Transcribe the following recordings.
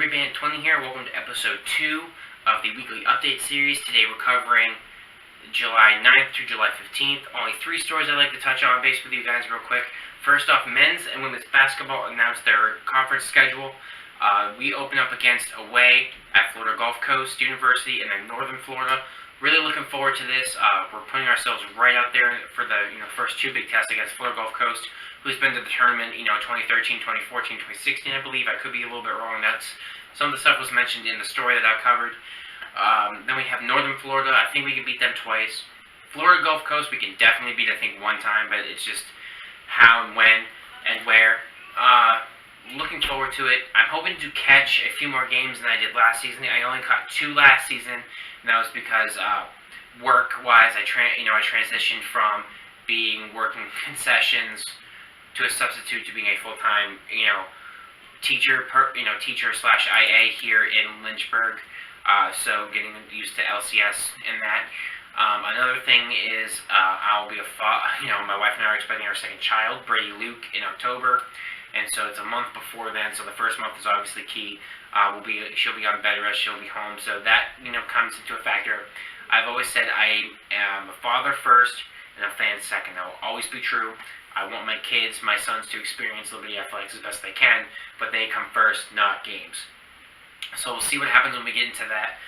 Liberty Band 20 here. Welcome to episode 2 of the weekly update series. Today we're covering July 9th through July 15th. Only 3 stories I'd like to touch on base with you guys real quick. First off, men's and women's basketball announced their conference schedule. We open up against away at Florida Gulf Coast University and then Northern Florida. Really looking forward to this. We're putting ourselves right out there for the first 2 big tests against Florida Gulf Coast, who's been to the tournament, 2013, 2014, 2016, I believe. I could be a little bit wrong. That's some of the stuff was mentioned in the story that I covered. Then we have Northern Florida. I think we can beat them twice. Florida Gulf Coast, we can definitely beat, I think, 1 time, but it's just how and when and where. Looking forward to it. I'm hoping to catch a few more games than I did last season. I only caught 2 last season, and that was because work-wise, I transitioned from working concessions to a substitute to being a full-time, teacher slash IA here in Lynchburg. So getting used to LCS and that. Another thing is I'll be my wife and I are expecting our second child, Brady Luke, in October. And so it's a month before then, so the first month is obviously key. She'll be on bed rest, she'll be home, so that comes into a factor. I've always said I am a father first and a fan second. That will always be true. I want my kids, my sons, to experience Liberty Athletics as best they can, but they come first, not games. So we'll see what happens when we get into that.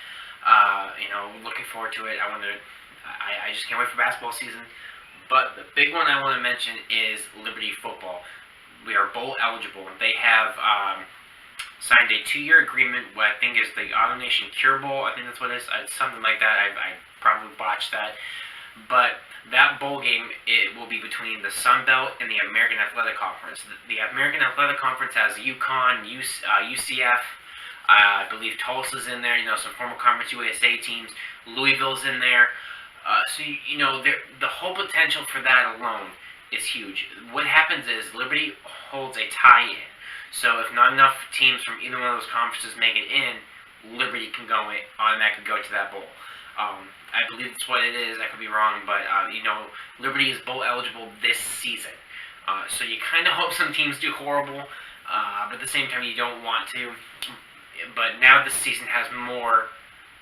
Looking forward to it. I just can't wait for basketball season. But the big one I want to mention is Liberty football. We are bowl eligible. They have signed a 2-year agreement, what I think is the AutoNation Cure Bowl. I think that's what it is. It's something like that. I probably botched that. But that bowl game, it will be between the Sun Belt and the American Athletic Conference. The American Athletic Conference has UConn, UCF, I believe Tulsa's in there, some former Conference USA teams. Louisville's in there. The whole potential for that alone is huge. What happens is Liberty holds a tie-in. So if not enough teams from either one of those conferences make it in, Liberty can automatically go to that bowl. I believe that's what it is. I could be wrong, but Liberty is bowl eligible this season. So you kind of hope some teams do horrible, but at the same time you don't want to. But now this season has more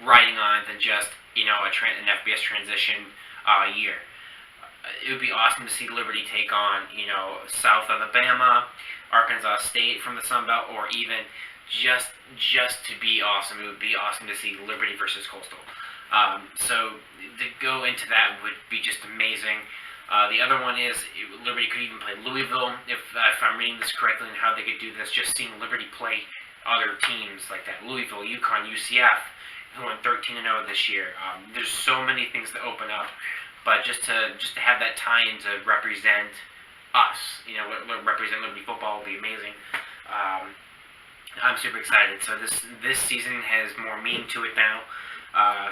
riding on it than just an FBS transition year. It would be awesome to see Liberty take on South Alabama, Arkansas State from the Sun Belt, or even just to be awesome. It would be awesome to see Liberty versus Coastal. So to go into that would be just amazing. The other one is Liberty could even play Louisville, if I'm reading this correctly, and how they could do this. Just seeing Liberty play other teams like that, Louisville, UConn, UCF, who went 13-0 this year. There's so many things to open up, but just to have that tie-in to represent us, represent Liberty football will be amazing. I'm super excited. So this season has more meaning to it now.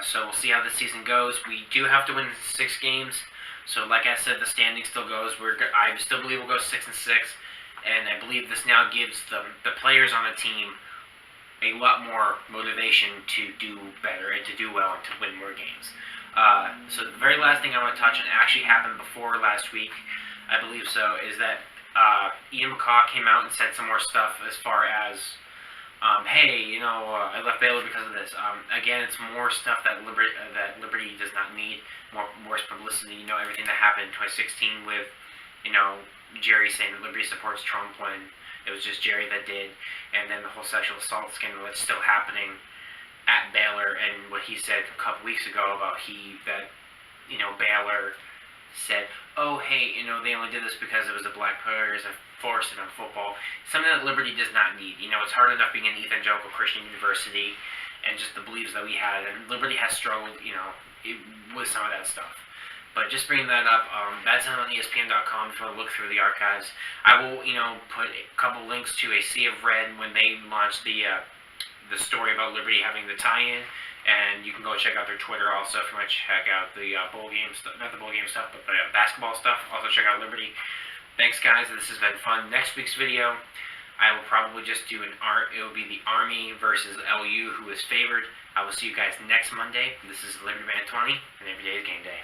So we'll see how this season goes. We do have to win 6 games. So like I said, the standing still goes. I still believe we'll go 6-6, and I believe this now gives the players on the team a lot more motivation to do better and to do well and to win more games. So the very last thing I want to touch on actually happened before last week, I believe so, is that Ian McCaw came out and said some more stuff as far as hey, I left Baylor because of this. Again, it's more stuff that Liberty does not need. More publicity. Everything that happened in 2016 with, Jerry saying that Liberty supports Trump when it was just Jerry that did, and then the whole sexual assault scandal that's still happening at Baylor, and what he said a couple weeks ago about Baylor said, oh, hey, they only did this because it was a black player as a force in football. Something that Liberty does not need. It's hard enough being an evangelical Christian university and just the beliefs that we had, and Liberty has struggled, with some of that stuff. But just bringing that up, that's on ESPN.com if you want to look through the archives. I will, put a couple links to A Sea of Red when they launched the story about Liberty having the tie-in. And you can go check out their Twitter also if you want to check out the bowl game stuff, not the bowl game stuff, but the basketball stuff. Also check out Liberty. Thanks, guys. This has been fun. Next week's video, I will probably just do it will be the Army versus LU, who is favored. I will see you guys next Monday. This is Liberty Band 20, and every day is game day.